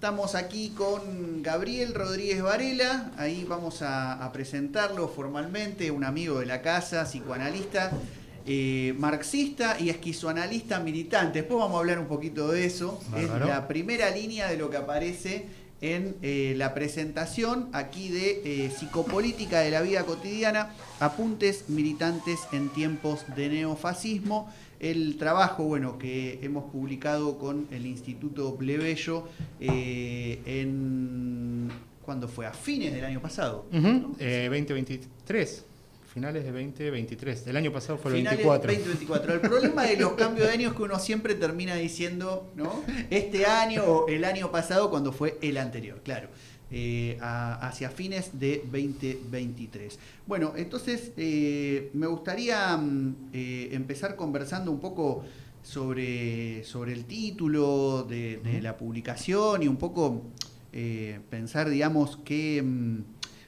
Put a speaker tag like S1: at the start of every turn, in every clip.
S1: Estamos aquí con Gabriel Rodríguez Varela, ahí vamos a presentarlo formalmente, un amigo de la casa, psicoanalista, marxista y esquizoanalista militante. Después vamos a hablar un poquito de eso.
S2: Bárbaro.
S1: Es la primera línea de lo que aparece en la presentación aquí de Psicopolítica de la Vida Cotidiana, apuntes militantes en tiempos de neofascismo. El trabajo, bueno, que hemos publicado con el Instituto Plebeyo ¿cuándo fue? A fines del año pasado, ¿no?
S2: 2023, finales de 2023. El año pasado fue el
S1: Finales
S2: 24.
S1: 2024. El problema de los cambios de año es que uno siempre termina diciendo, ¿no? Este año o el año pasado cuando fue el anterior, claro. Hacia fines de 2023. Bueno, entonces me gustaría empezar conversando un poco sobre el título de la publicación y un poco pensar, digamos, que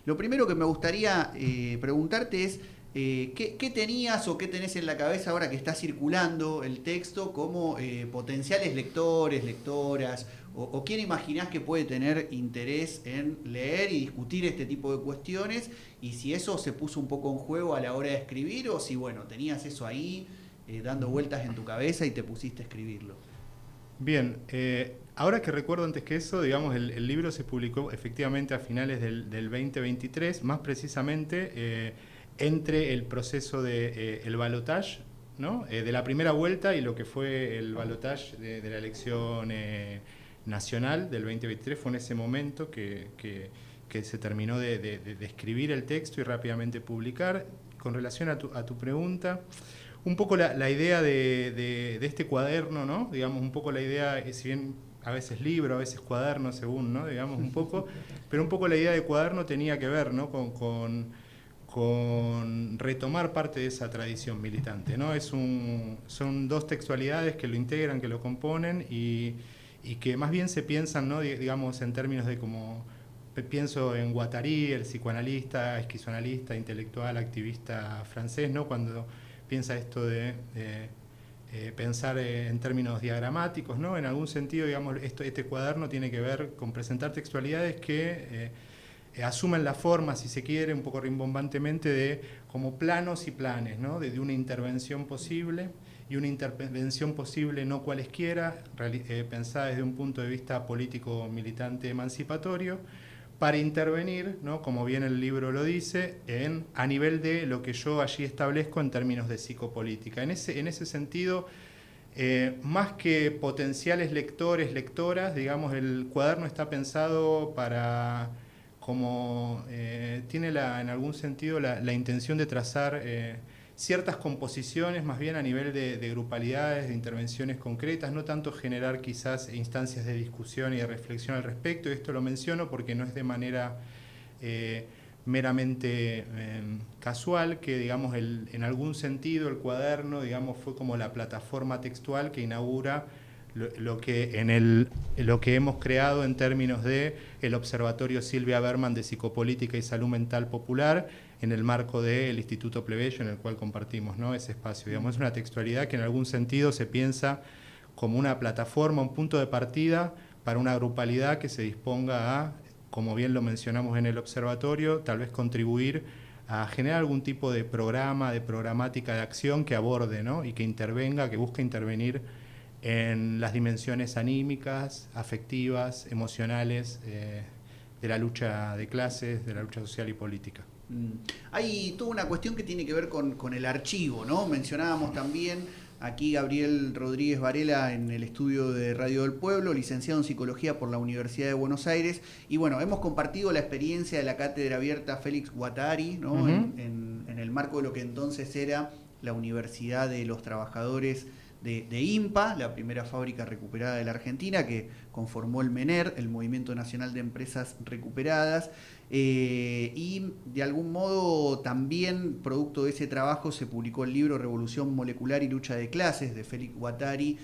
S1: lo primero que me gustaría preguntarte es ¿qué tenías o qué tenés en la cabeza ahora que está circulando el texto como potenciales lectores, lectoras, o quién imaginás que puede tener interés en leer y discutir este tipo de cuestiones, y si eso se puso un poco en juego a la hora de escribir, o si, bueno, tenías eso ahí dando vueltas en tu cabeza y te pusiste a escribirlo?
S2: Bien, ahora que recuerdo antes que eso, digamos, el libro se publicó efectivamente a finales del 2023, más precisamente entre el proceso de el balotage, ¿no? De la primera vuelta y lo que fue el balotage de la elección nacional del 2023. Fue en ese momento que se terminó de escribir el texto y rápidamente publicar. Con relación a tu pregunta, un poco la idea de este cuaderno, ¿no? Digamos, un poco la idea, si bien a veces libro, a veces cuaderno, según, ¿no? Digamos, un poco, pero un poco la idea de cuaderno tenía que ver, ¿no? con retomar parte de esa tradición militante, ¿no? Son dos textualidades que lo integran, que lo componen y que más bien se piensan, ¿no? Digamos, en términos de como pienso en Guattari, el psicoanalista, esquizoanalista, intelectual, activista francés, ¿no? Cuando piensa esto de pensar en términos diagramáticos, ¿no? En algún sentido, digamos, este cuaderno tiene que ver con presentar textualidades que asumen la forma, si se quiere, un poco rimbombantemente, de como planos y planes, ¿no? De una intervención posible, y una intervención posible no cualesquiera, pensada desde un punto de vista político, militante, emancipatorio, para intervenir, ¿no? Como bien el libro lo dice, a nivel de lo que yo allí establezco en términos de psicopolítica. En ese sentido, más que potenciales lectores, lectoras, digamos, el cuaderno está pensado para, como tiene en algún sentido la intención de trazar ciertas composiciones, más bien a nivel de grupalidades, de intervenciones concretas, no tanto generar quizás instancias de discusión y de reflexión al respecto. Y esto lo menciono porque no es de manera meramente casual, que digamos en algún sentido el cuaderno, digamos, fue como la plataforma textual que inaugura lo que hemos creado en términos de el Observatorio Silvia Berman de Psicopolítica y Salud Mental Popular, en el marco del Instituto Plebeyo, en el cual compartimos, ¿no? Ese espacio. Digamos, es una textualidad que en algún sentido se piensa como una plataforma, un punto de partida para una grupalidad que se disponga a, como bien lo mencionamos en el observatorio, tal vez contribuir a generar algún tipo de programa, de programática de acción que aborde, ¿no? Y que intervenga, que busque intervenir en las dimensiones anímicas, afectivas, emocionales de la lucha de clases, de la lucha social y política.
S1: Hay toda una cuestión que tiene que ver con el archivo, ¿no? Mencionábamos también aquí Gabriel Rodríguez Varela en el estudio de Radio del Pueblo, licenciado en Psicología por la Universidad de Buenos Aires, y bueno, hemos compartido la experiencia de la Cátedra Abierta Félix Guattari, ¿no?
S2: Uh-huh.
S1: en el marco de lo que entonces era la Universidad de los Trabajadores de IMPA, la primera fábrica recuperada de la Argentina, que conformó el MENER, el Movimiento Nacional de Empresas Recuperadas, y de algún modo también producto de ese trabajo se publicó el libro Revolución Molecular y Lucha de Clases de Félix Guattari,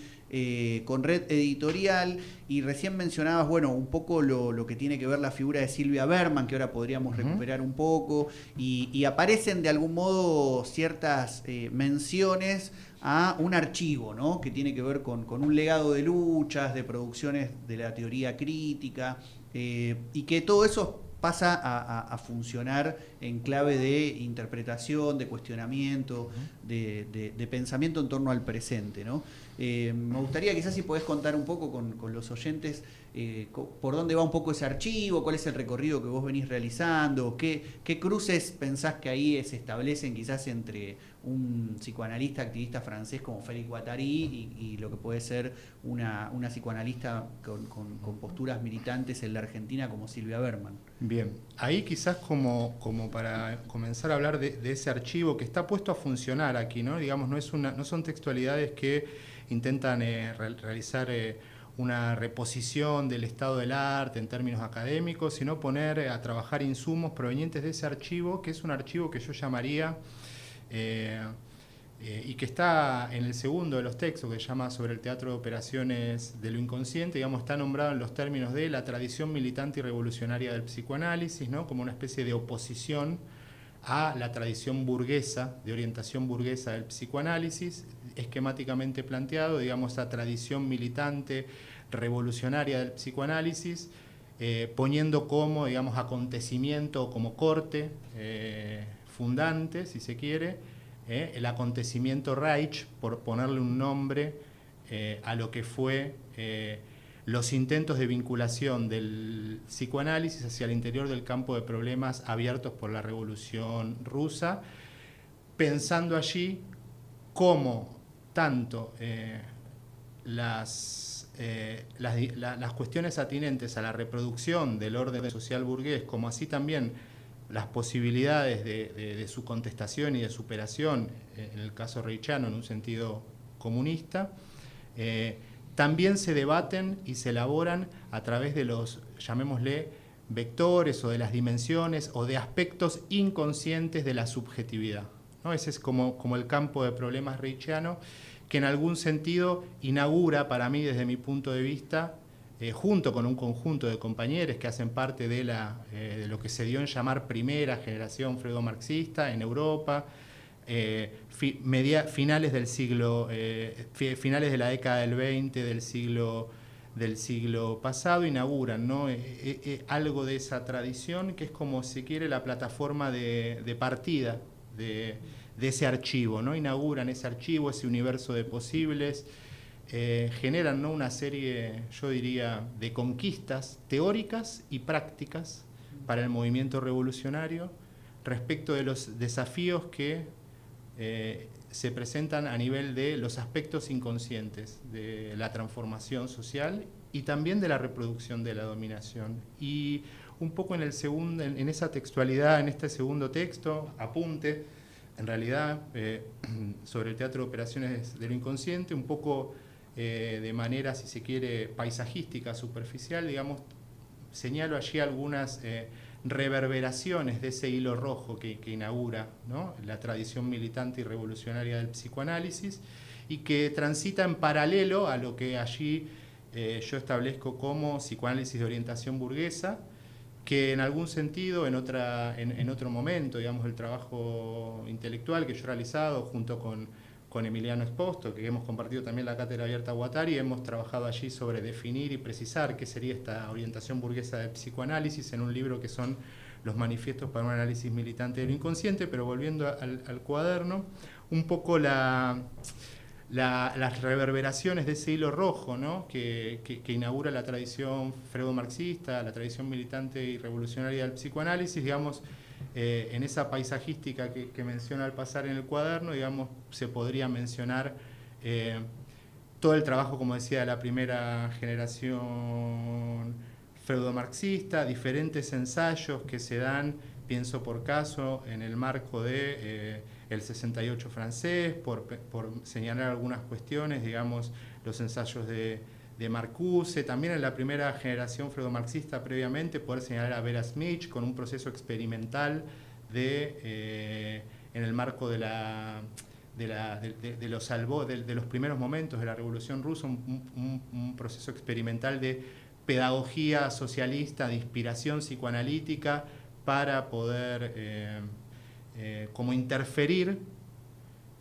S1: con Red Editorial, y recién mencionabas, bueno, un poco lo que tiene que ver la figura de Silvia Berman, que ahora podríamos recuperar un poco, y aparecen de algún modo ciertas menciones a un archivo, ¿no? Que tiene que ver con un legado de luchas, de producciones de la teoría crítica, y que todo eso pasa a funcionar en clave de interpretación, de cuestionamiento, de pensamiento en torno al presente, ¿no? Me gustaría quizás si podés contar un poco con los oyentes por dónde va un poco ese archivo, cuál es el recorrido que vos venís realizando, qué cruces pensás que ahí se establecen quizás entre un psicoanalista activista francés como Félix Guattari y lo que puede ser una psicoanalista con posturas militantes en la Argentina como Silvia Berman.
S2: Bien, ahí quizás como para comenzar a hablar de ese archivo que está puesto a funcionar aquí, ¿no? Digamos, no son textualidades que intentan realizar una reposición del estado del arte en términos académicos, sino poner a trabajar insumos provenientes de ese archivo, que es un archivo que yo llamaría, y que está en el segundo de los textos, que se llama Sobre el teatro de operaciones de lo inconsciente, digamos, está nombrado en los términos de la tradición militante y revolucionaria del psicoanálisis, ¿no? Como una especie de oposición a la tradición burguesa, de orientación burguesa del psicoanálisis, esquemáticamente planteado, digamos, esa tradición militante revolucionaria del psicoanálisis, poniendo como, digamos, acontecimiento, como corte fundante, si se quiere, el acontecimiento Reich, por ponerle un nombre a lo que fue los intentos de vinculación del psicoanálisis hacia el interior del campo de problemas abiertos por la Revolución Rusa, pensando allí cómo tanto las cuestiones atinentes a la reproducción del orden social burgués, como así también las posibilidades de su contestación y de superación, en el caso reichiano, en un sentido comunista, también se debaten y se elaboran a través de los, llamémosle, vectores o de las dimensiones o de aspectos inconscientes de la subjetividad, ¿no? Ese es como el campo de problemas reichiano, que en algún sentido inaugura, para mí, desde mi punto de vista, junto con un conjunto de compañeros que hacen parte de lo que se dio en llamar primera generación freudo-marxista en Europa, finales del siglo, finales de la década del 20 del siglo pasado, inauguran, ¿no? Algo de esa tradición que es, como se quiere, la plataforma de partida de ese archivo, ¿no? Inauguran ese archivo, ese universo de posibles, generan, ¿no?, una serie, yo diría, de conquistas teóricas y prácticas para el movimiento revolucionario respecto de los desafíos que se presentan a nivel de los aspectos inconscientes de la transformación social y también de la reproducción de la dominación. Y un poco en esa textualidad, en este segundo texto, apunte, en realidad, sobre el teatro de operaciones de lo inconsciente, un poco de manera, si se quiere, paisajística, superficial, digamos, señalo allí algunas reverberaciones de ese hilo rojo que inaugura, ¿no?, la tradición militante y revolucionaria del psicoanálisis, y que transita en paralelo a lo que allí yo establezco como psicoanálisis de orientación burguesa, que en algún sentido, en otro momento, digamos, el trabajo intelectual que yo he realizado junto con Emiliano Esposto, que hemos compartido también la cátedra abierta Guattari, hemos trabajado allí sobre definir y precisar qué sería esta orientación burguesa del psicoanálisis en un libro que son Los manifiestos para un análisis militante de lo inconsciente. Pero volviendo al cuaderno, un poco las reverberaciones de ese hilo rojo, ¿no?, que inaugura la tradición freudo-marxista, la tradición militante y revolucionaria del psicoanálisis, digamos, en esa paisajística que menciona al pasar en el cuaderno, digamos, se podría mencionar todo el trabajo, como decía, de la primera generación freudo-marxista, diferentes ensayos que se dan, pienso por caso, en el marco de el 68 francés, por señalar algunas cuestiones, digamos, los ensayos de Marcuse, también en la primera generación freudo-marxista previamente, poder señalar a Vera Smith con un proceso experimental en el marco de de los primeros momentos de la Revolución Rusa, un proceso experimental de pedagogía socialista, de inspiración psicoanalítica, para poder como interferir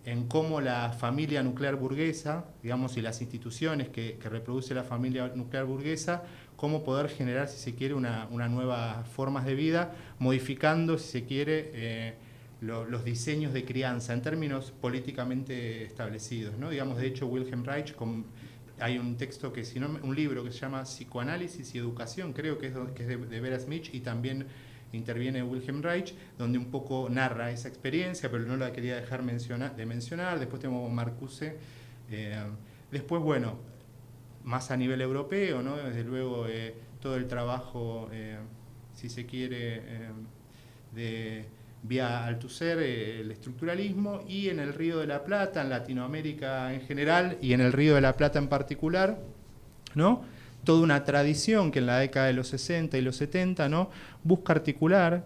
S2: en cómo la familia nuclear burguesa, digamos, y las instituciones que reproduce la familia nuclear burguesa, cómo poder generar, si se quiere, una nueva formas de vida, modificando, si se quiere, los diseños de crianza en términos políticamente establecidos, ¿no? Digamos, de hecho, Wilhelm Reich, hay un texto un libro que se llama Psicoanálisis y Educación, creo que es de Vera Smith, y también interviene Wilhelm Reich, donde un poco narra esa experiencia, pero no la quería dejar de mencionar. Después tenemos Marcuse. Después, bueno, más a nivel europeo, ¿no? Desde luego todo el trabajo, si se quiere, de vía Althusser, el estructuralismo, y en el Río de la Plata, en Latinoamérica en general, y en el Río de la Plata en particular, ¿no? Toda una tradición que en la década de los 60 y los 70, ¿no? Busca articular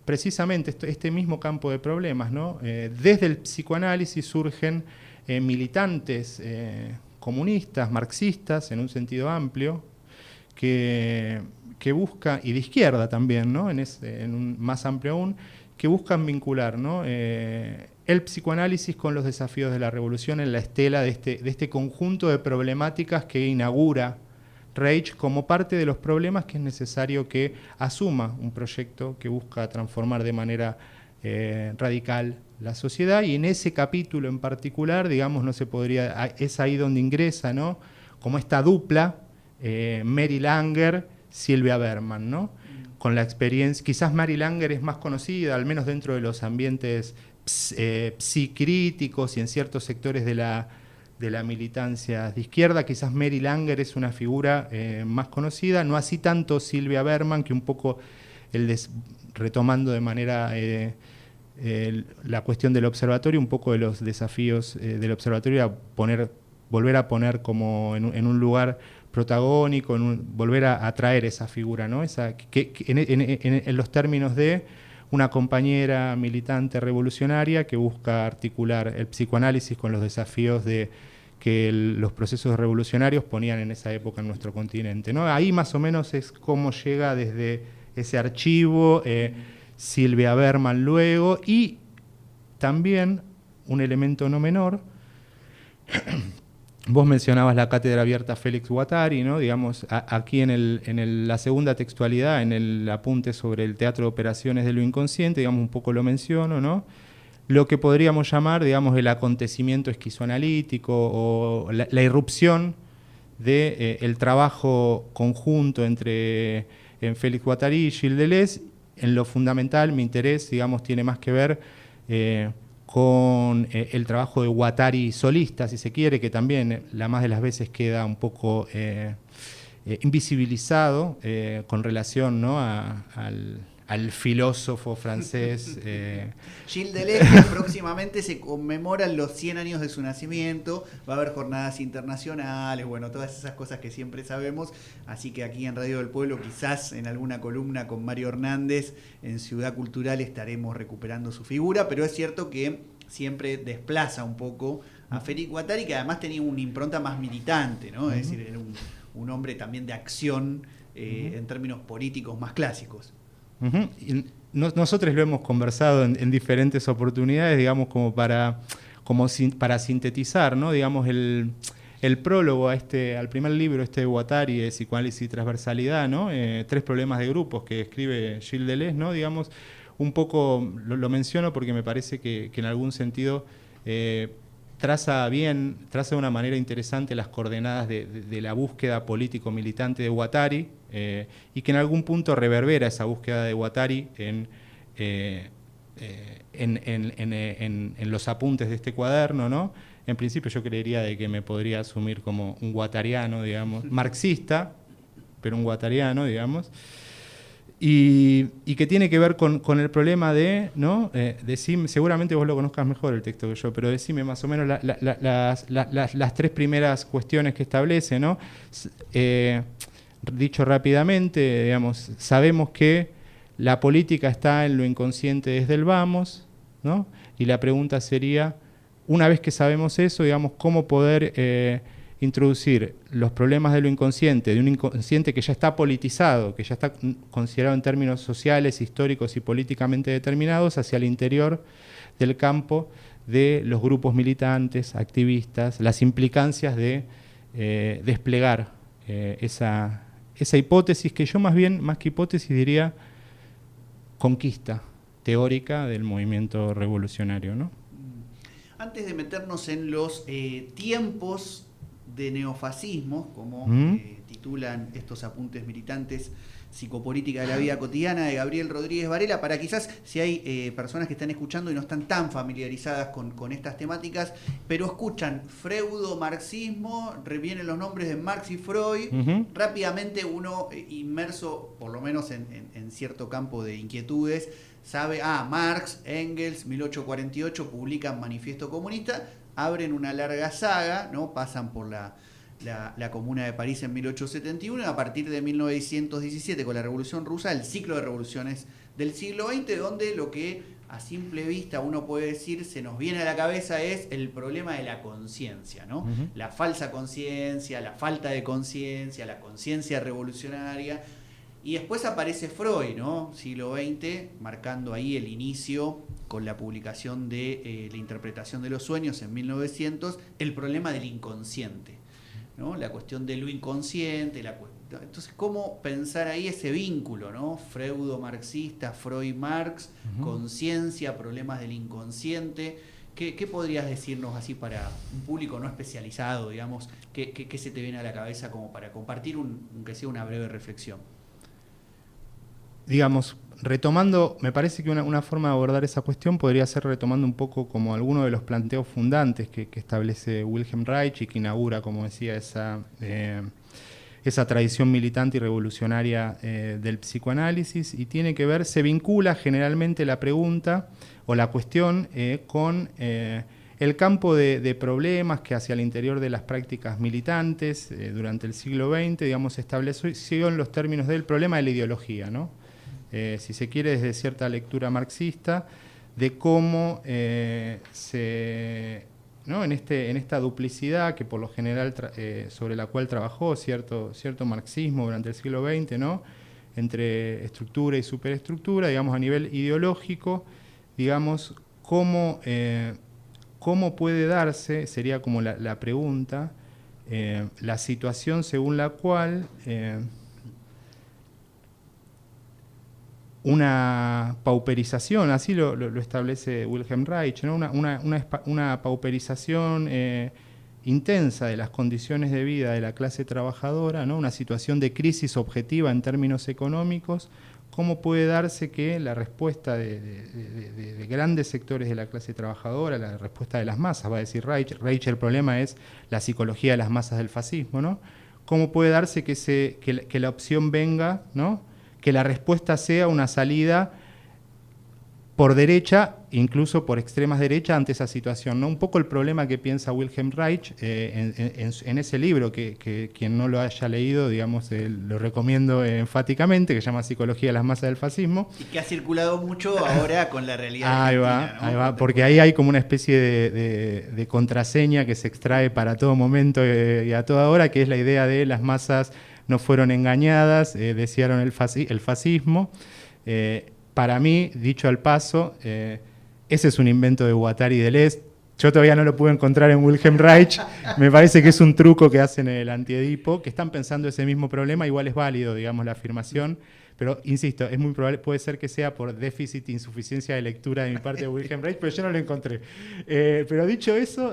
S2: precisamente este mismo campo de problemas, ¿no? Desde el psicoanálisis surgen militantes comunistas, marxistas, en un sentido amplio, que buscan, y de izquierda también, ¿no? En un más amplio aún, que buscan vincular, ¿no? El psicoanálisis con los desafíos de la revolución en la estela de este conjunto de problemáticas que inaugura Reich como parte de los problemas que es necesario que asuma un proyecto que busca transformar de manera radical la sociedad. Y en ese capítulo en particular, digamos, es ahí donde ingresa, ¿no? Como esta dupla, Mary Langer, Silvia Berman, ¿no? Con la experiencia, quizás Mary Langer es más conocida, al menos dentro de los ambientes psicríticos y en ciertos sectores de la militancia de izquierda. Quizás Mary Langer es una figura más conocida, no así tanto Silvia Berman, que un poco retomando de manera la cuestión del observatorio, un poco de los desafíos del observatorio, volver a poner como en un lugar protagónico, volver a traer esa figura, ¿no? En los términos de una compañera militante revolucionaria que busca articular el psicoanálisis con los desafíos que los procesos revolucionarios ponían en esa época en nuestro continente, ¿no? Ahí más o menos es cómo llega desde ese archivo Silvia Berman luego, y también un elemento no menor. Vos mencionabas la cátedra abierta Félix Guattari, ¿no? Digamos, aquí en la segunda textualidad, en el apunte sobre el teatro de operaciones de lo inconsciente, digamos, un poco lo menciono, ¿no? Lo que podríamos llamar, digamos, el acontecimiento esquizoanalítico o la irrupción del trabajo conjunto entre Félix Guattari y Gilles Deleuze. En lo fundamental, mi interés, digamos, tiene más que ver con el trabajo de Guattari solista, si se quiere, que también la más de las veces queda un poco invisibilizado con relación, ¿no? al filósofo francés.
S1: Gilles Deleuze, que próximamente se conmemoran los 100 años de su nacimiento, va a haber jornadas internacionales, bueno, todas esas cosas que siempre sabemos, así que aquí en Radio del Pueblo, quizás en alguna columna con Mario Hernández, en Ciudad Cultural, estaremos recuperando su figura, pero es cierto que siempre desplaza un poco a Félix Guattari, que además tenía una impronta más militante, ¿no? Es decir, era un hombre también de acción en términos políticos más clásicos.
S2: Y nosotros lo hemos conversado en diferentes oportunidades, digamos, para sintetizar, ¿no? Digamos, el prólogo al primer libro de Guattari, de Psicoanálisis y Transversalidad, ¿no? 3 problemas de grupos que escribe Gilles Deleuze, ¿no? Digamos, un poco lo menciono porque me parece que en algún sentido traza de una manera interesante las coordenadas de la búsqueda político-militante de Guattari, y que en algún punto reverbera esa búsqueda de Guattari en los apuntes de este cuaderno, ¿no? En principio yo creería de que me podría asumir como un guattariano, digamos, marxista, pero un guattariano, digamos, y que tiene que ver con el problema ¿no? Decime, seguramente vos lo conozcas mejor el texto que yo, pero decime más o menos las 3 primeras cuestiones que establece, ¿no? Dicho rápidamente, digamos, sabemos que la política está en lo inconsciente desde el vamos, ¿no? Y la pregunta sería una vez que sabemos eso, digamos, cómo poder introducir los problemas de lo inconsciente, de un inconsciente que ya está politizado, que ya está considerado en términos sociales, históricos y políticamente determinados, hacia el interior del campo de los grupos militantes, activistas, las implicancias de desplegar esa hipótesis, que yo más que hipótesis diría conquista teórica del movimiento revolucionario, ¿no?
S1: Antes de meternos en los tiempos de neofascismo, como titulan estos apuntes militantes, psicopolítica de la vida cotidiana, de Gabriel Rodríguez Varela, para quizás si hay personas que están escuchando y no están tan familiarizadas con estas temáticas, pero escuchan freudo-marxismo, vienen los nombres de Marx y Freud, rápidamente uno inmerso, por lo menos en cierto campo de inquietudes, sabe, Marx, Engels, 1848, publican Manifiesto Comunista, abren una larga saga, ¿no? Pasan por la Comuna de París en 1871, y a partir de 1917, con la Revolución Rusa, el ciclo de revoluciones del siglo XX, donde lo que a simple vista uno puede decir se nos viene a la cabeza es el problema de la conciencia, ¿no? La falsa conciencia, la falta de conciencia, la conciencia revolucionaria. Y después aparece Freud, ¿no? Siglo XX, marcando ahí el inicio con la publicación de la interpretación de los sueños en 1900, el problema del inconsciente, ¿no? La cuestión de lo inconsciente, entonces cómo pensar ahí ese vínculo, ¿no? Freudo-marxista, Freud-Marx, conciencia, problemas del inconsciente. ¿Qué podrías decirnos así para un público no especializado, digamos? ¿Qué se te viene a la cabeza como para compartir, aunque sea una breve reflexión?
S2: Digamos, retomando, me parece que una forma de abordar esa cuestión podría ser retomando un poco como alguno de los planteos fundantes que establece Wilhelm Reich y que inaugura, como decía, esa tradición militante y revolucionaria del psicoanálisis, y tiene que ver, se vincula generalmente la pregunta o la cuestión con el campo de problemas que hacia el interior de las prácticas militantes durante el siglo XX, digamos, estableció en los términos del problema de la ideología, ¿no? Si se quiere, desde cierta lectura marxista, de cómo ¿no? en esta duplicidad que por lo general sobre la cual trabajó cierto marxismo durante el siglo XX, ¿no? Entre estructura y superestructura, digamos, a nivel ideológico, digamos, cómo puede darse, sería como la pregunta, la situación según la cual una pauperización, así lo establece Wilhelm Reich, ¿no? una pauperización intensa de las condiciones de vida de la clase trabajadora, ¿no? Una situación de crisis objetiva en términos económicos. ¿Cómo puede darse que la respuesta de grandes sectores de la clase trabajadora, la respuesta de las masas, va a decir Reich, el problema es la psicología de las masas del fascismo, ¿no? ¿Cómo puede darse que la opción venga, ¿no? Que la respuesta sea una salida por derecha, incluso por extremas derecha, ante esa situación, ¿no? Un poco el problema que piensa Wilhelm Reich en ese libro, que quien no lo haya leído, digamos, lo recomiendo enfáticamente, que se llama Psicología de las masas del fascismo.
S1: Y que ha circulado mucho ahora con la realidad
S2: argentina,
S1: ¿no?
S2: Ahí va, porque ahí hay como una especie de contraseña que se extrae para todo momento y a toda hora, que es la idea de las masas no fueron engañadas, desearon el fascismo. Para mí, dicho al paso, ese es un invento de Guattari y Deleuze. Yo todavía no lo pude encontrar en Wilhelm Reich. Me parece que es un truco que hacen en el Antiedipo, que están pensando ese mismo problema. Igual es válido, digamos, la afirmación. Pero, insisto, es muy probable, puede ser que sea por déficit e insuficiencia de lectura de mi parte de Wilhelm Reich, pero yo no lo encontré. Pero dicho eso...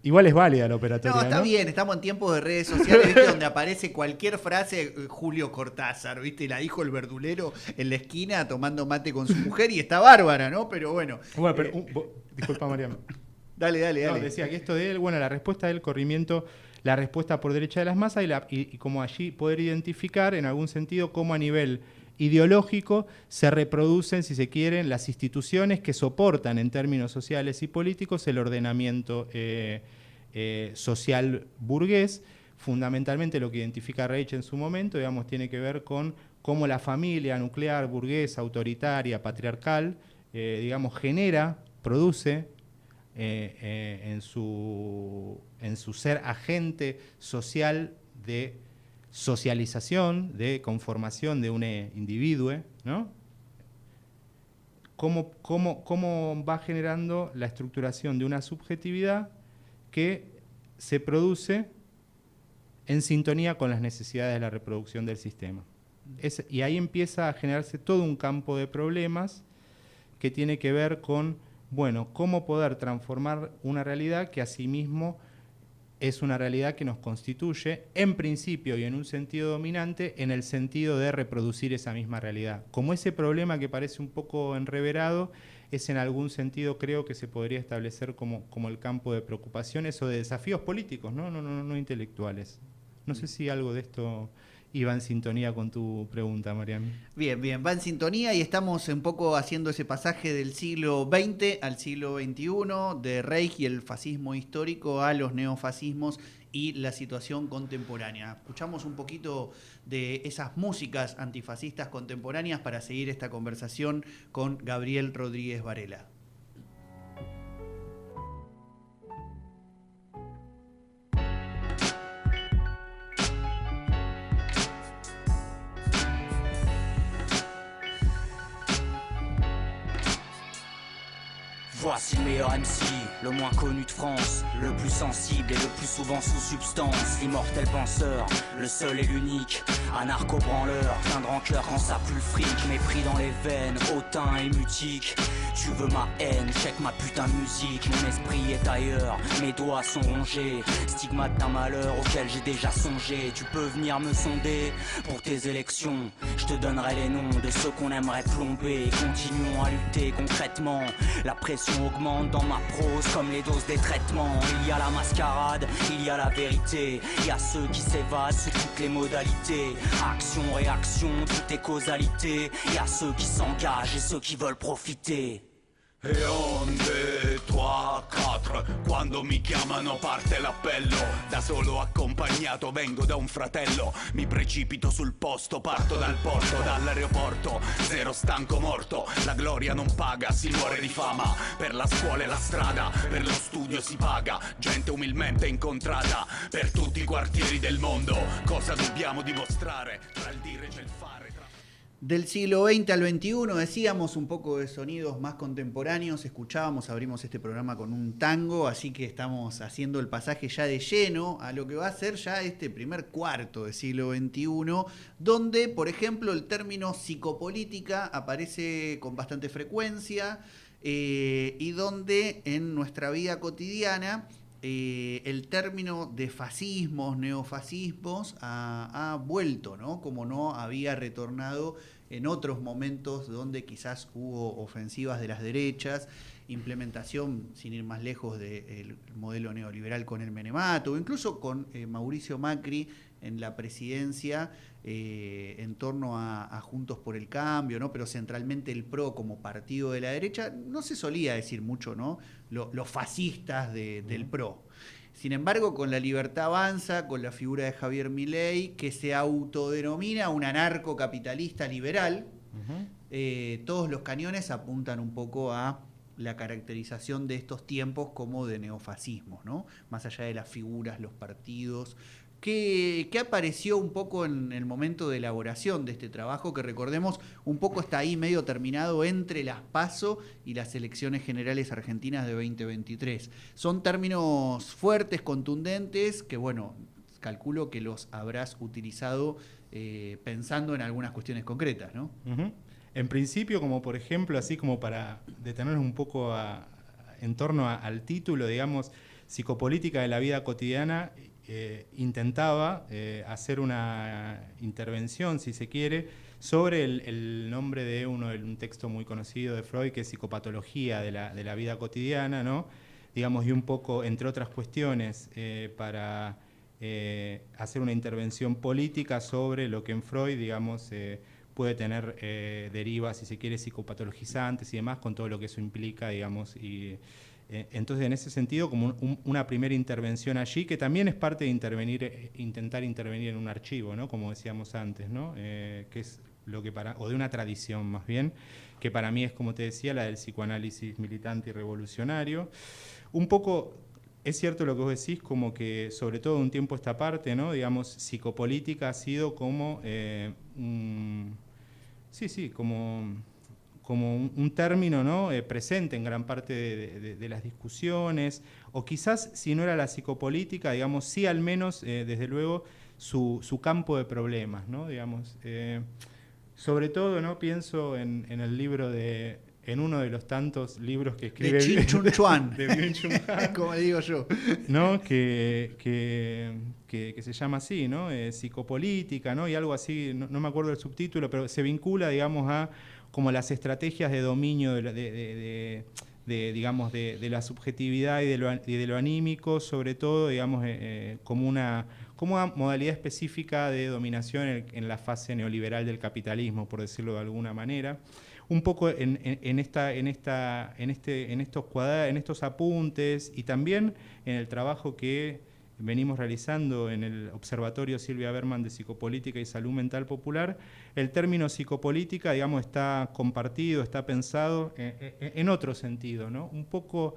S2: igual es válida la operatoria, ¿no?
S1: Está bien, estamos en tiempos de redes sociales, ¿viste? Donde aparece cualquier frase, Julio Cortázar, ¿viste? La dijo el verdulero en la esquina tomando mate con su mujer y está bárbara, ¿no? Pero bueno.
S2: Bueno, pero, disculpa, Mariano.
S1: Dale.
S2: No, decía que esto de él, bueno, la respuesta del corrimiento, la respuesta por derecha de las masas y como allí poder identificar en algún sentido cómo a nivel ideológico se reproducen, si se quieren, las instituciones que soportan en términos sociales y políticos el ordenamiento social burgués. Fundamentalmente lo que identifica Reich en su momento, digamos, tiene que ver con cómo la familia nuclear, burguesa, autoritaria, patriarcal, digamos, produce en su ser agente social de socialización, de conformación de un individuo, ¿no? Cómo va generando la estructuración de una subjetividad que se produce en sintonía con las necesidades de la reproducción del sistema. Y ahí empieza a generarse todo un campo de problemas que tiene que ver con, bueno, cómo poder transformar una realidad que asimismo es una realidad que nos constituye, en principio y en un sentido dominante, en el sentido de reproducir esa misma realidad. Como ese problema que parece un poco enreverado, es en algún sentido, creo que se podría establecer como el campo de preocupaciones o de desafíos políticos, no intelectuales. No sé si algo de esto iba en sintonía con tu pregunta, Mariam.
S1: Bien, va en sintonía y estamos un poco haciendo ese pasaje del siglo XX al siglo XXI, de Reich y el fascismo histórico a los neofascismos y la situación contemporánea. Escuchamos un poquito de esas músicas antifascistas contemporáneas para seguir esta conversación con Gabriel Rodríguez Varela.
S3: Voici le meilleur MC, le moins connu de France, le plus sensible et le plus souvent sous substance, l'immortel penseur, le seul et l'unique, anarcho-branleur, plein de rancœur quand ça pue le fric, mépris dans les veines, hautain et mutique. Tu veux ma haine, check ma putain de musique, mon esprit est ailleurs, mes doigts sont rongés, stigmate d'un malheur auquel j'ai déjà songé. Tu peux venir me sonder pour tes élections, je te donnerai les noms de ceux qu'on aimerait plomber. Continuons à lutter concrètement, la pression augmente dans ma prose comme les doses des traitements. Il y a la mascarade, il y a la vérité, il y a ceux qui s'évadent sous toutes les modalités. Action, réaction, tout est causalité, il y a ceux qui s'engagent et ceux qui veulent profiter.
S4: E onde, 3, 4, quando mi chiamano parte l'appello. Da solo accompagnato vengo da un fratello. Mi precipito sul posto, parto dal porto, dall'aeroporto. Zero stanco morto, la gloria non paga, si muore di fama. Per la scuola e la strada, per lo studio si paga. Gente umilmente incontrata, per tutti i quartieri del mondo. Cosa dobbiamo dimostrare? Tra il dire c'è il fare.
S1: Del siglo XX al XXI, decíamos, un poco de sonidos más contemporáneos, escuchábamos, abrimos este programa con un tango, así que estamos haciendo el pasaje ya de lleno a lo que va a ser ya este primer cuarto del siglo XXI, donde, por ejemplo, el término psicopolítica aparece con bastante frecuencia y donde en nuestra vida cotidiana el término de fascismos, neofascismos ha vuelto, ¿no? Como no había retornado en otros momentos donde quizás hubo ofensivas de las derechas, implementación, sin ir más lejos, del modelo neoliberal con el menemato, o incluso con Mauricio Macri en la presidencia en torno a Juntos por el Cambio, ¿no? Pero centralmente el PRO como partido de la derecha, no se solía decir mucho, ¿no? Los fascistas del PRO. Sin embargo, con La Libertad Avanza, con la figura de Javier Milei, que se autodenomina un anarcocapitalista liberal, todos los cañones apuntan un poco a la caracterización de estos tiempos como de neofascismo, ¿no? Más allá de las figuras, los partidos. ¿Qué apareció un poco en el momento de elaboración de este trabajo, que recordemos un poco está ahí medio terminado entre las PASO y las elecciones generales argentinas de 2023? Son términos fuertes, contundentes, que bueno, calculo que los habrás utilizado pensando en algunas cuestiones concretas, ¿no?
S2: En principio, como por ejemplo, así como para detenernos un poco en torno al título, digamos, psicopolítica de la vida cotidiana, intentaba hacer una intervención, si se quiere, sobre el nombre de un texto muy conocido de Freud, que es Psicopatología de la vida cotidiana, ¿no? Digamos, y un poco, entre otras cuestiones, para hacer una intervención política sobre lo que en Freud, digamos, puede tener derivas, si se quiere, psicopatologizantes y demás, con todo lo que eso implica, digamos, y entonces, en ese sentido, como una primera intervención allí, que también es parte de intentar intervenir en un archivo, ¿no? Como decíamos antes, ¿no? Que es lo que o de una tradición más bien, que para mí es, como te decía, la del psicoanálisis militante y revolucionario. un poco, es cierto lo que vos decís, como que sobre todo de un tiempo a esta parte, ¿no? Digamos, psicopolítica ha sido como como un término, ¿no? Presente en gran parte de las discusiones, o quizás si no era la psicopolítica, digamos, sí al menos, desde luego, su campo de problemas, ¿no? Digamos, sobre todo, ¿no? Pienso en el libro en uno de los tantos libros que escribe
S1: de Chin Chun Chuan,
S2: de Byung-Chul Han,
S1: como digo yo,
S2: ¿no? que se llama así, ¿no? Psicopolítica, ¿no? Y algo así, no me acuerdo el subtítulo, pero se vincula, digamos, a como las estrategias de dominio digamos, de la subjetividad y de lo anímico, sobre todo, digamos, como una modalidad específica de dominación en la fase neoliberal del capitalismo, por decirlo de alguna manera. Un poco en estos apuntes y también en el trabajo que venimos realizando en el Observatorio Silvia Berman de Psicopolítica y Salud Mental Popular, el término psicopolítica, digamos, está compartido, está pensado en otro sentido, ¿no? Un poco,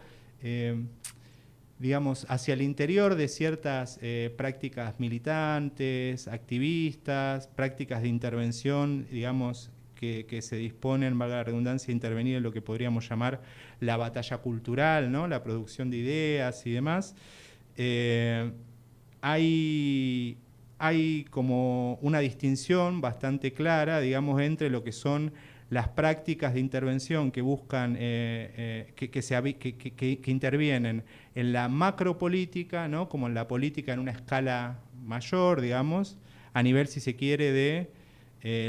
S2: digamos, hacia el interior de ciertas prácticas militantes, activistas, prácticas de intervención, digamos, que se disponen, valga la redundancia, a intervenir en lo que podríamos llamar la batalla cultural, ¿no? La producción de ideas y demás. Hay como una distinción bastante clara, digamos, entre lo que son las prácticas de intervención que buscan, que intervienen en la macropolítica, ¿no? Como en la política en una escala mayor, digamos, a nivel, si se quiere, de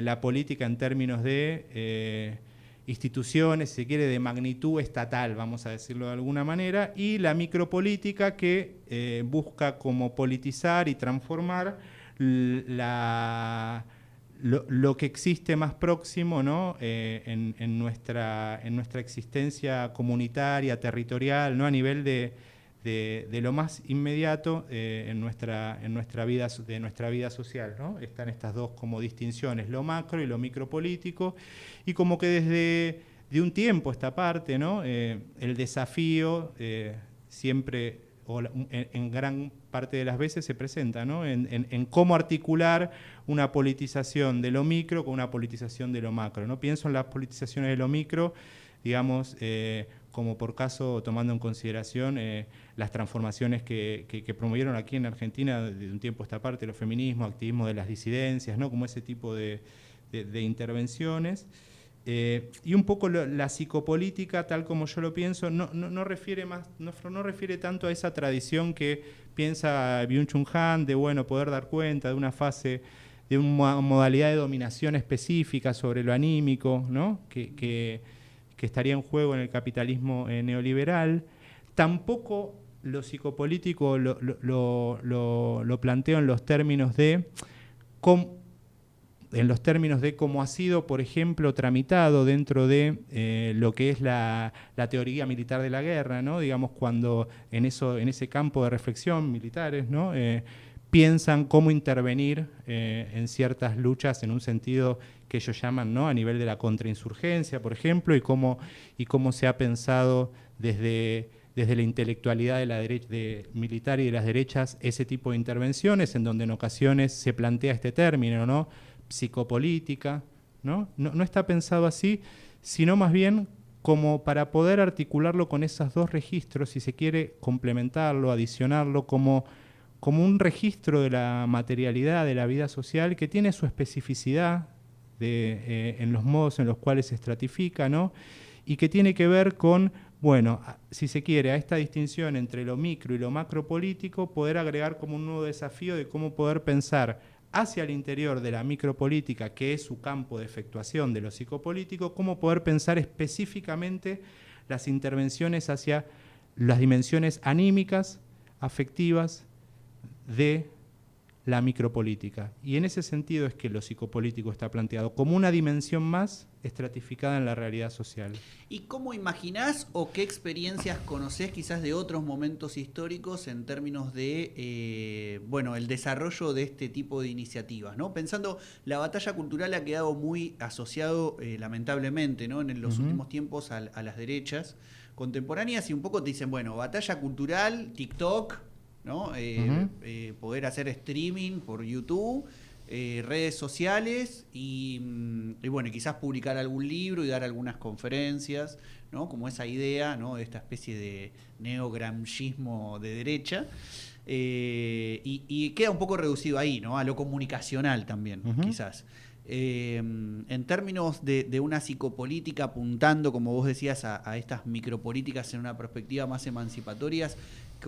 S2: la política en términos de instituciones, si se quiere, de magnitud estatal, vamos a decirlo de alguna manera, y la micropolítica que busca como politizar y transformar lo que existe más próximo, ¿no? en nuestra existencia comunitaria, territorial, ¿no? A nivel de lo más inmediato en nuestra vida social, ¿no? Están estas dos como distinciones, lo macro y lo micropolítico, y como que desde de un tiempo esta parte, ¿no? El desafío siempre, o en gran parte de las veces se presenta, ¿no? En cómo articular una politización de lo micro con una politización de lo macro, ¿no? Pienso en las politizaciones de lo micro, digamos, como por caso, tomando en consideración las transformaciones que promovieron aquí en Argentina de un tiempo a esta parte, los feminismos, activismo de las disidencias, ¿no? Como ese tipo de intervenciones. Y un poco la psicopolítica, tal como yo lo pienso, no refiere tanto a esa tradición que piensa Byung-Chul Han de, bueno, poder dar cuenta de una fase, de una modalidad de dominación específica sobre lo anímico, ¿no? que estaría en juego en el capitalismo neoliberal. Tampoco lo psicopolítico lo planteo en los términos de cómo ha sido, por ejemplo, tramitado dentro de lo que es la teoría militar de la guerra, ¿no? Digamos, cuando en ese campo de reflexión militares, ¿no? Piensan cómo intervenir en ciertas luchas en un sentido que ellos llaman, ¿no? A nivel de la contrainsurgencia, por ejemplo, y cómo se ha pensado desde la intelectualidad de la derecha militar y de las derechas ese tipo de intervenciones, en donde en ocasiones se plantea este término, ¿no? Psicopolítica, ¿no? No está pensado así, sino más bien como para poder articularlo con esos dos registros, si se quiere complementarlo, adicionarlo como un registro de la materialidad de la vida social que tiene su especificidad en los modos en los cuales se estratifica, ¿no? Y que tiene que ver con, bueno, si se quiere, a esta distinción entre lo micro y lo macropolítico, poder agregar como un nuevo desafío de cómo poder pensar hacia el interior de la micropolítica, que es su campo de efectuación de lo psicopolítico, cómo poder pensar específicamente las intervenciones hacia las dimensiones anímicas, afectivas de la micropolítica. Y en ese sentido es que lo psicopolítico está planteado como una dimensión más estratificada en la realidad social.
S1: ¿Y cómo imaginás o qué experiencias conocés quizás de otros momentos históricos en términos de el desarrollo de este tipo de iniciativas, ¿no? Pensando, la batalla cultural ha quedado muy asociado, lamentablemente, ¿no? En los últimos tiempos a las derechas, contemporáneas y un poco te dicen, bueno, batalla cultural, TikTok, ¿no? Poder hacer streaming por YouTube, redes sociales y bueno, quizás publicar algún libro y dar algunas conferencias, ¿no? Como esa idea, ¿no? De esta especie de neogramscismo de derecha. Y queda un poco reducido ahí, ¿no? A lo comunicacional también, quizás. En términos de una psicopolítica apuntando, como vos decías, a estas micropolíticas en una perspectiva más emancipatorias,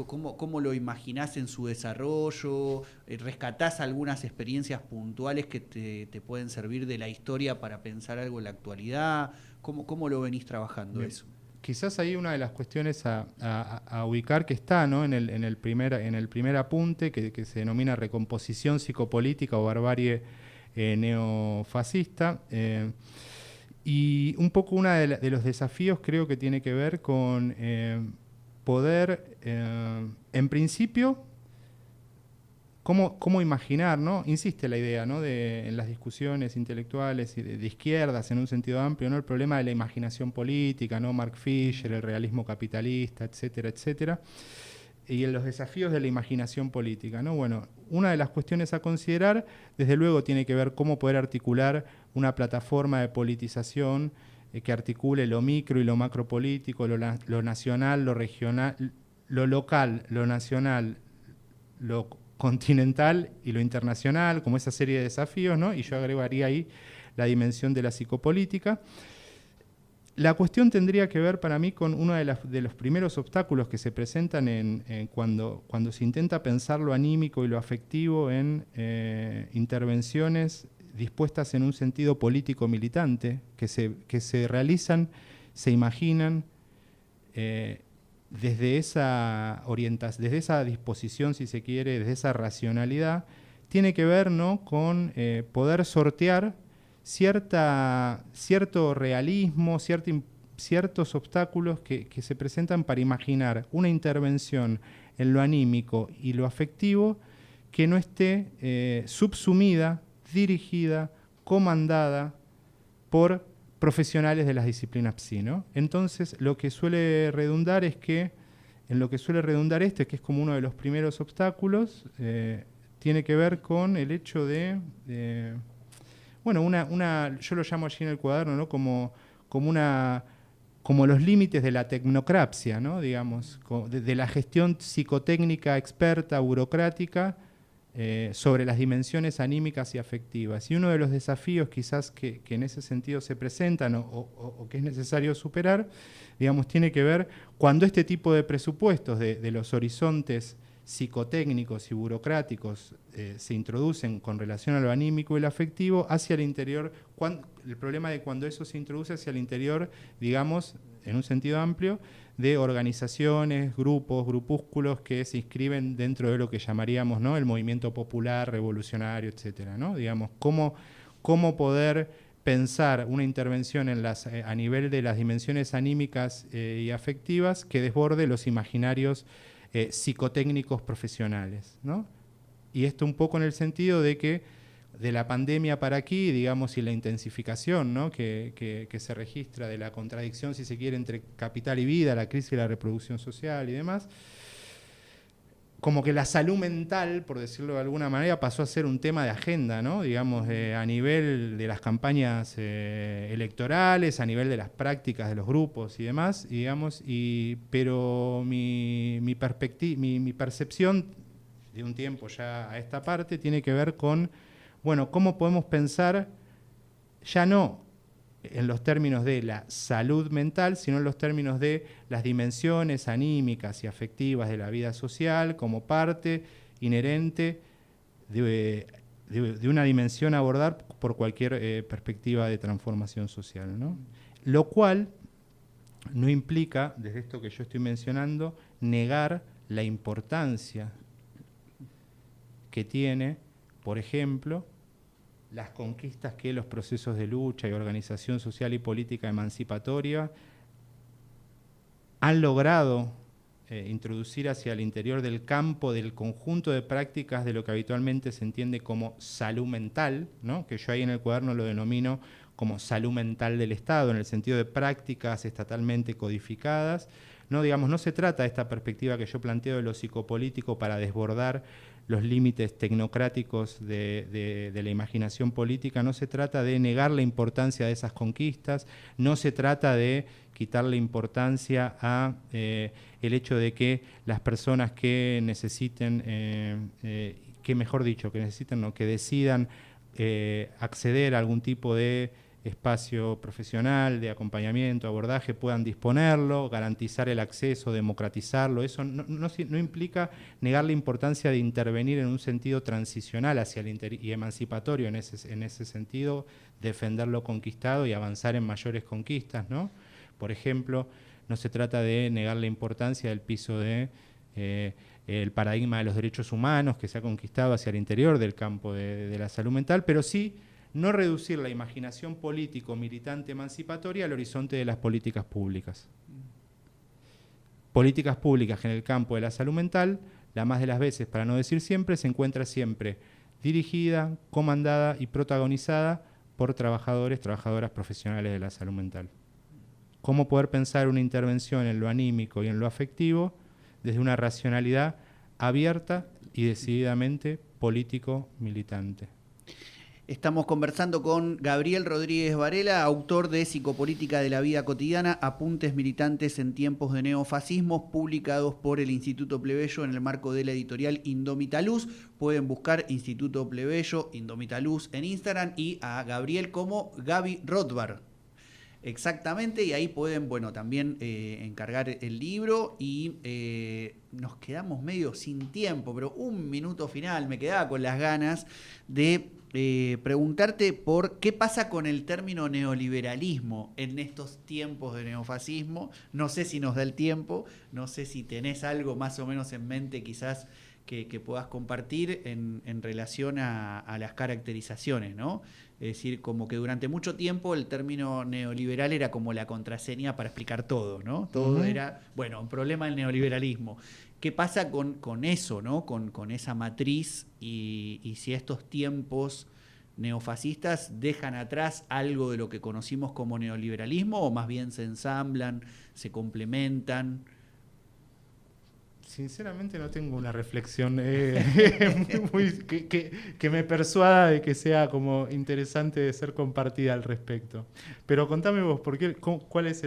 S1: ¿cómo lo imaginás en su desarrollo? ¿Rescatás algunas experiencias puntuales que te pueden servir de la historia para pensar algo en la actualidad? ¿Cómo lo venís trabajando eso?
S2: Quizás ahí una de las cuestiones a ubicar que está, ¿no? en el primer apunte que se denomina recomposición psicopolítica o barbarie neofascista, y un poco uno de los desafíos creo que tiene que ver con poder, en principio, cómo imaginar, ¿no? Insiste la idea, ¿no? En las discusiones intelectuales y de izquierdas en un sentido amplio, ¿no? El problema de la imaginación política, ¿no? Mark Fisher, el realismo capitalista, etcétera, etcétera. Y en los desafíos de la imaginación política, ¿no? Bueno, una de las cuestiones a considerar, desde luego, tiene que ver cómo poder articular una plataforma de politización que articule lo micro y lo macropolítico, lo nacional, lo regional, lo local, lo nacional, lo continental y lo internacional, como esa serie de desafíos, ¿no? Y yo agregaría ahí la dimensión de la psicopolítica. La cuestión tendría que ver para mí con uno de los primeros obstáculos que se presentan cuando se intenta pensar lo anímico y lo afectivo en intervenciones dispuestas en un sentido político militante, que se realizan, se imaginan desde esa disposición, si se quiere, desde esa racionalidad, tiene que ver, ¿no? con poder sortear cierto realismo, ciertos obstáculos que se presentan para imaginar una intervención en lo anímico y lo afectivo que no esté subsumida, dirigida, comandada por profesionales de las disciplinas psi, ¿no? Entonces, en lo que suele redundar esto, que es como uno de los primeros obstáculos, tiene que ver con el hecho de yo lo llamo allí en el cuaderno, ¿no? como los límites de la tecnocracia, ¿no? Digamos, de la gestión psicotécnica experta, burocrática, sobre las dimensiones anímicas y afectivas. Y uno de los desafíos quizás que en ese sentido se presentan o que es necesario superar, digamos, tiene que ver cuando este tipo de presupuestos de los horizontes psicotécnicos y burocráticos se introducen con relación a lo anímico y lo afectivo hacia el interior. El problema de cuando eso se introduce hacia el interior, digamos, en un sentido amplio, de organizaciones, grupúsculos que se inscriben dentro de lo que llamaríamos, ¿no? el movimiento popular, revolucionario, etcétera, ¿no? Digamos, cómo poder pensar una intervención a nivel de las dimensiones anímicas y afectivas que desborde los imaginarios psicotécnicos profesionales, ¿no? Y esto un poco en el sentido de que de la pandemia para aquí, digamos, y la intensificación, ¿no? que se registra de la contradicción, si se quiere, entre capital y vida, la crisis de la reproducción social y demás, como que la salud mental, por decirlo de alguna manera, pasó a ser un tema de agenda, ¿no? Digamos, a nivel de las campañas electorales, a nivel de las prácticas de los grupos y demás, digamos, pero mi percepción de un tiempo ya a esta parte tiene que ver con, bueno, cómo podemos pensar ya no en los términos de la salud mental, sino en los términos de las dimensiones anímicas y afectivas de la vida social como parte inherente de una dimensión a abordar por cualquier perspectiva de transformación social, ¿no? Lo cual no implica, desde esto que yo estoy mencionando, negar la importancia que tiene, por ejemplo, las conquistas que los procesos de lucha y organización social y política emancipatoria han logrado introducir hacia el interior del campo, del conjunto de prácticas de lo que habitualmente se entiende como salud mental, ¿no? Que yo ahí en el cuaderno lo denomino como salud mental del Estado, en el sentido de prácticas estatalmente codificadas. No, digamos, no se trata de esta perspectiva que yo planteo de lo psicopolítico para desbordar los límites tecnocráticos de la imaginación política, no se trata de negar la importancia de esas conquistas, no se trata de quitarle importancia a el hecho de que las personas que necesiten, que mejor dicho, que necesiten, no, que decidan acceder a algún tipo de espacio profesional, de acompañamiento, abordaje, puedan disponerlo, garantizar el acceso, democratizarlo. Eso no implica negar la importancia de intervenir en un sentido transicional hacia el y emancipatorio en ese sentido, defender lo conquistado y avanzar en mayores conquistas, ¿no? Por ejemplo, no se trata de negar la importancia del piso de el paradigma de los derechos humanos que se ha conquistado hacia el interior del campo de la salud mental, pero sí no reducir la imaginación político, militante, emancipatoria al horizonte de las políticas públicas. Políticas públicas que en el campo de la salud mental, la más de las veces, para no decir siempre, se encuentra siempre dirigida, comandada y protagonizada por trabajadores, trabajadoras profesionales de la salud mental. ¿Cómo poder pensar una intervención en lo anímico y en lo afectivo desde una racionalidad abierta y decididamente político-militante?
S1: Estamos conversando con Gabriel Rodríguez Varela, autor de Psicopolítica de la Vida Cotidiana, Apuntes Militantes en Tiempos de Neofascismos, publicados por el Instituto Plebeyo en el marco de la editorial Indómita Luz. Pueden buscar Instituto Plebeyo, Indómita Luz en Instagram y a Gabriel como Gaby Rothbard. Exactamente, y ahí pueden, bueno, también encargar el libro y nos quedamos medio sin tiempo, pero un minuto final, me quedaba con las ganas de preguntarte por qué pasa con el término neoliberalismo en estos tiempos de neofascismo. No sé si nos da el tiempo, no sé si tenés algo más o menos en mente quizás que puedas compartir en relación a las caracterizaciones, ¿no? Es decir, como que durante mucho tiempo el término neoliberal era como la contraseña para explicar todo, ¿no? Todo era, bueno, un problema del neoliberalismo. ¿Qué pasa con eso, ¿no? Con esa matriz y si estos tiempos neofascistas dejan atrás algo de lo que conocimos como neoliberalismo o más bien se ensamblan, se complementan?
S2: Sinceramente no tengo una reflexión que me persuada de que sea como interesante de ser compartida al respecto. Pero contame vos, ¿cuál es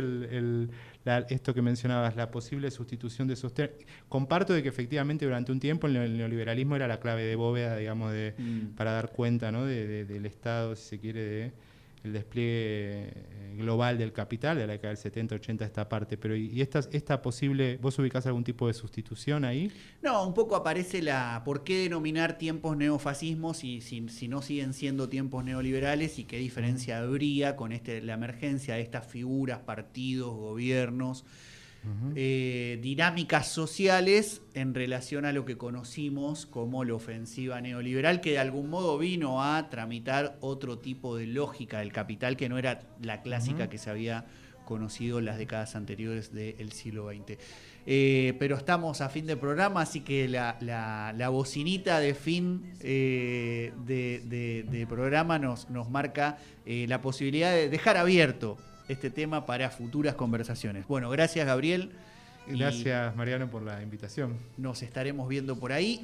S2: esto que mencionabas, la posible sustitución de esos términos? Comparto de que efectivamente durante un tiempo el neoliberalismo era la clave de bóveda, digamos, para dar cuenta, ¿no? del Estado, si se quiere, el despliegue global del capital, de la década del 70, 80, esta parte. Pero ¿y esta posible, vos ubicás algún tipo de sustitución ahí?
S1: No, un poco aparece ¿por qué denominar tiempos neofascismos si no siguen siendo tiempos neoliberales y qué diferencia habría con la emergencia de estas figuras, partidos, gobiernos, dinámicas sociales en relación a lo que conocimos como la ofensiva neoliberal, que de algún modo vino a tramitar otro tipo de lógica del capital que no era la clásica que se había conocido en las décadas anteriores del siglo XX. Pero estamos a fin de programa, así que la bocinita de fin de programa nos marca la posibilidad de dejar abierto este tema para futuras conversaciones. Bueno, gracias Gabriel.
S2: Gracias Mariano por la invitación.
S1: Nos estaremos viendo por ahí.